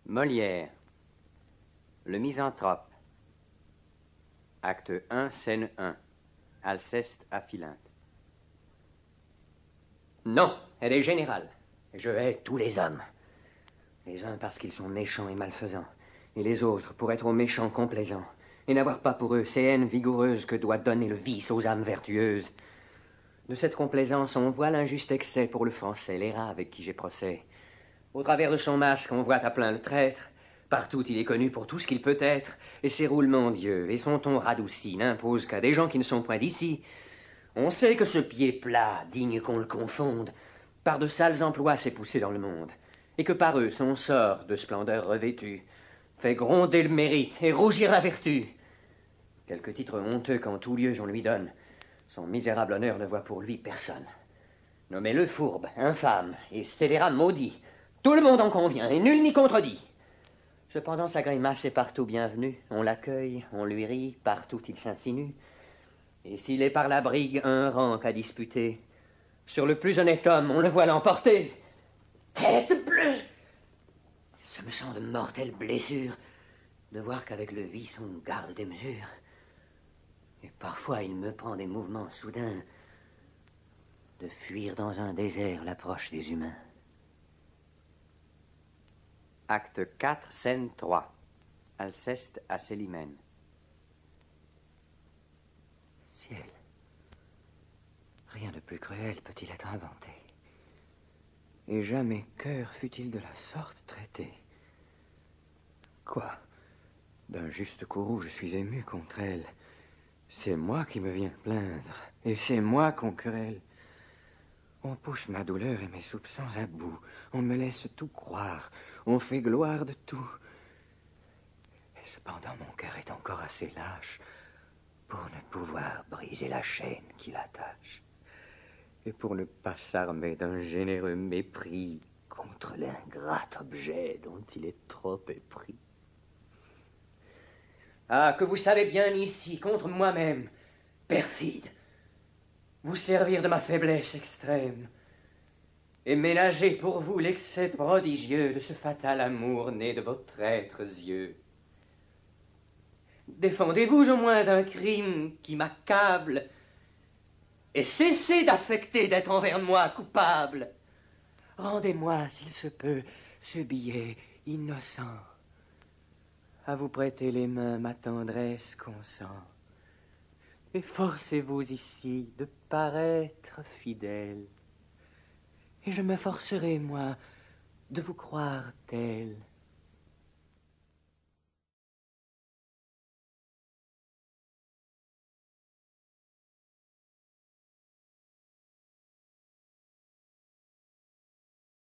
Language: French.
Molière, Le Misanthrope. Acte 1, scène 1. Alceste à Philinte. Non, elle est générale. Je hais tous les hommes. Les uns parce qu'ils sont méchants et malfaisants, et les autres pour être aux méchants complaisants, et n'avoir pas pour eux ces haines vigoureuses que doit donner le vice aux âmes vertueuses. De cette complaisance, on voit l'injuste excès pour le français, les rats avec qui j'ai procès. Au travers de son masque, on voit à plein le traître. Partout, il est connu pour tout ce qu'il peut être, et ses roulements d'yeux et son ton radouci n'imposent qu'à des gens qui ne sont point d'ici. On sait que ce pied plat, digne qu'on le confonde, par de sales emplois s'est poussé dans le monde, et que par eux son sort, de splendeur revêtu, fait gronder le mérite et rougir la vertu. Quelque titre honteux qu'en tout lieu on lui donne, son misérable honneur ne voit pour lui personne. Nommez-le fourbe, infâme et scélérat maudit. Tout le monde en convient, et nul n'y contredit. Cependant, sa grimace est partout bienvenue. On l'accueille, on lui rit, partout il s'insinue. Et s'il est par la brigue un rang qu'à disputer, sur le plus honnête homme, on le voit l'emporter. Tête bleue! Ce me sent de mortelles blessures de voir qu'avec le vice on garde des mesures. Et parfois il me prend des mouvements soudains de fuir dans un désert l'approche des humains. Acte 4, scène 3. Alceste à Célimène. Ciel, rien de plus cruel peut-il être inventé. Et jamais cœur fut-il de la sorte traité. Quoi? D'un juste courroux je suis ému contre elle. C'est moi qui me viens plaindre, et c'est moi qu'on querelle. On pousse ma douleur et mes soupçons à bout. On me laisse tout croire. On fait gloire de tout. Et cependant, mon cœur est encore assez lâche pour ne pouvoir briser la chaîne qui l'attache. Et pour ne pas s'armer d'un généreux mépris contre l'ingrat objet dont il est trop épris. Ah, que vous savez bien ici, contre moi-même, perfide, vous servir de ma faiblesse extrême, et ménager pour vous l'excès prodigieux de ce fatal amour né de vos traîtres yeux. Défendez-vous au moins d'un crime qui m'accable, et cessez d'affecter d'être envers moi coupable. Rendez-moi, s'il se peut, ce billet innocent. À vous prêter les mains ma tendresse consent. Et forcez-vous ici de paraître fidèle. Et je me forcerai, moi, de vous croire tel.